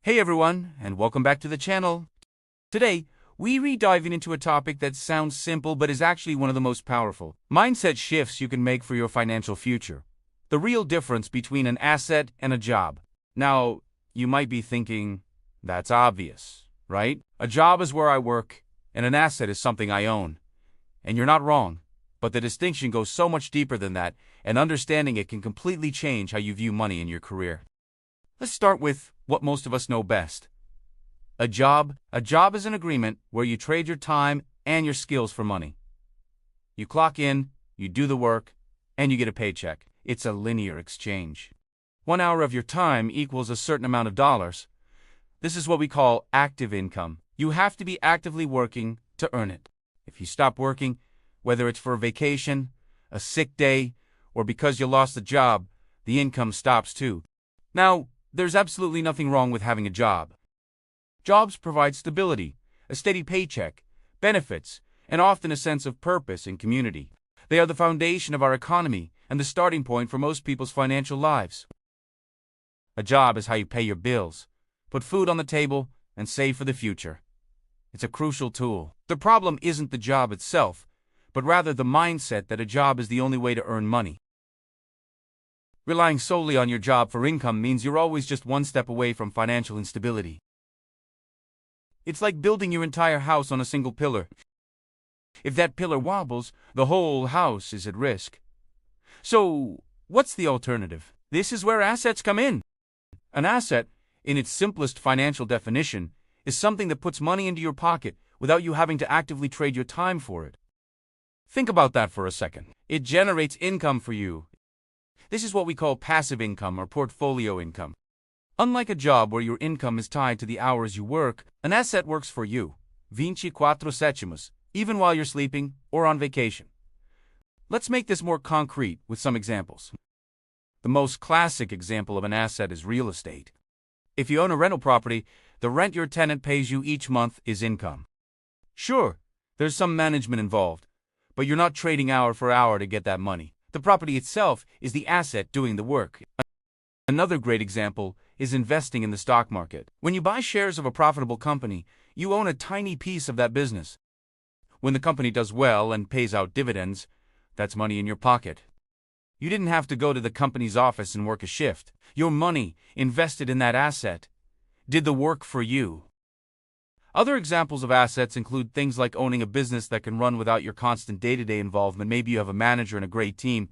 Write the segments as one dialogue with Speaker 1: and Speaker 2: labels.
Speaker 1: Hey everyone, and welcome back to the channel. Today, we re-diving into a topic that sounds simple but is actually one of the most powerful mindset shifts you can make for your financial future. The real difference between an asset and a job. Now, you might be thinking, that's obvious, right? A job is where I work, and an asset is something I own. And you're not wrong, but the distinction goes so much deeper than that, and understanding it can completely change how you view money in your career. Let's start with what most of us know best. A job. A job is an agreement where you trade your time and your skills for money. You clock in, you do the work, and you get a paycheck. It's a linear exchange. 1 hour of your time equals a certain amount of dollars. This is what we call active income. You have to be actively working to earn it. If you stop working, whether it's for a vacation, a sick day, or because you lost the job, the income stops too. Now, there's absolutely nothing wrong with having a job. Jobs provide stability, a steady paycheck, benefits, and often a sense of purpose and community. They are the foundation of our economy and the starting point for most people's financial lives. A job is how you pay your bills, put food on the table, and save for the future. It's a crucial tool. The problem isn't the job itself, but rather the mindset that a job is the only way to earn money. Relying solely on your job for income means you're always just one step away from financial instability. It's like building your entire house on a single pillar. If that pillar wobbles, the whole house is at risk. So, what's the alternative? This is where assets come in. An asset, in its simplest financial definition, is something that puts money into your pocket without you having to actively trade your time for it. Think about that for a second. It generates income for you. This is what we call passive income or portfolio income. Unlike a job where your income is tied to the hours you work, an asset works for you, 24/7, even while you're sleeping or on vacation. Let's make this more concrete with some examples. The most classic example of an asset is real estate. If you own a rental property, the rent your tenant pays you each month is income. Sure, there's some management involved, but you're not trading hour for hour to get that money. The property itself is the asset doing the work. Another great example is investing in the stock market. When you buy shares of a profitable company, you own a tiny piece of that business. When the company does well and pays out dividends, that's money in your pocket. You didn't have to go to the company's office and work a shift. Your money, invested in that asset, did the work for you. Other examples of assets include things like owning a business that can run without your constant day-to-day involvement. Maybe you have a manager and a great team.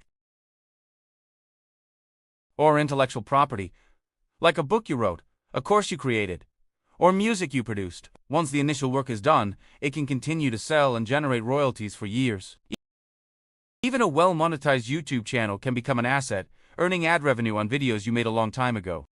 Speaker 1: Or intellectual property, like a book you wrote, a course you created, or music you produced. Once the initial work is done, it can continue to sell and generate royalties for years. Even a well-monetized YouTube channel can become an asset, earning ad revenue on videos you made a long time ago.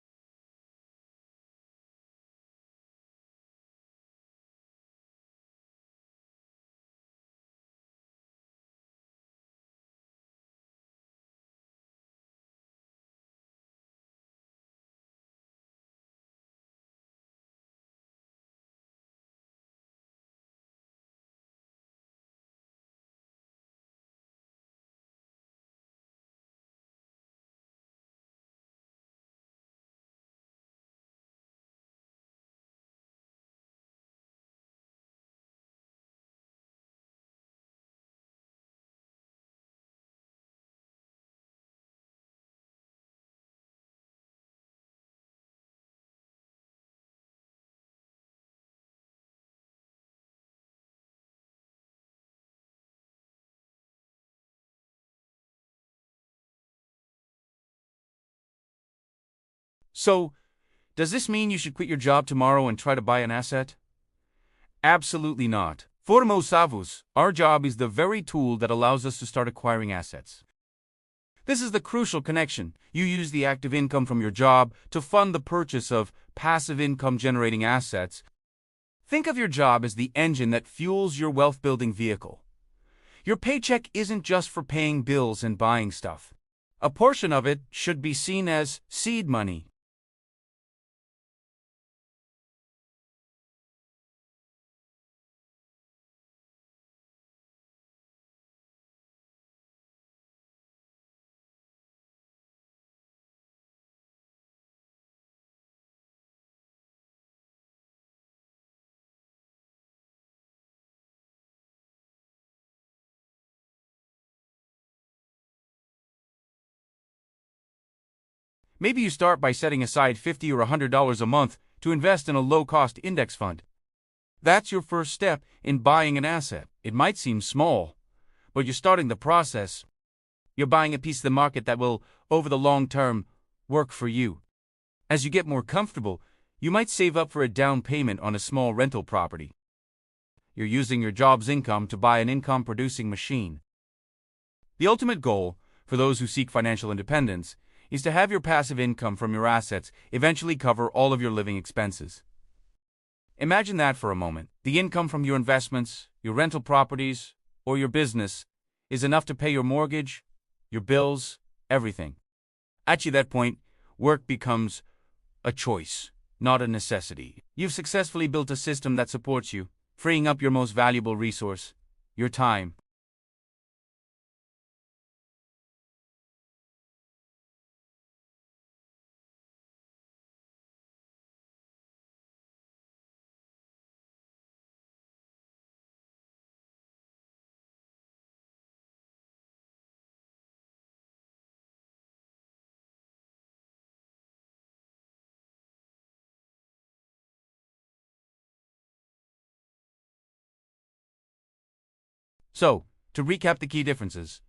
Speaker 1: So, does this mean you should quit your job tomorrow and try to buy an asset? Absolutely not. For most of us, our job is the very tool that allows us to start acquiring assets. This is the crucial connection. You use the active income from your job to fund the purchase of passive income generating assets. Think of your job as the engine that fuels your wealth building vehicle. Your paycheck isn't just for paying bills and buying stuff. A portion of it should be seen as seed money. Maybe you start by setting aside $50 or $100 a month to invest in a low-cost index fund. That's your first step in buying an asset. It might seem small, but you're starting the process. You're buying a piece of the market that will, over the long term, work for you. As you get more comfortable, you might save up for a down payment on a small rental property. You're using your job's income to buy an income-producing machine. The ultimate goal, for those who seek financial independence, is to have your passive income from your assets eventually cover all of your living expenses. Imagine that for a moment. The income from your investments, your rental properties, or your business is enough to pay your mortgage, your bills, everything. At that point, work becomes a choice, not a necessity. You've successfully built a system that supports you, freeing up your most valuable resource, your time. So, to recap the key differences,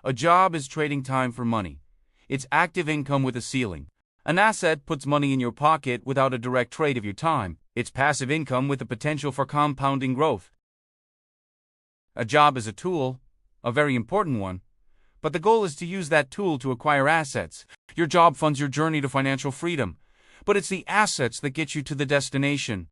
Speaker 1: a job is trading time for money. It's active income with a ceiling. An asset puts money in your pocket without a direct trade of your time. It's passive income with the potential for compounding growth. A job is a tool, a very important one, but the goal is to use that tool to acquire assets. Your job funds your journey to financial freedom, but it's the assets that get you to the destination.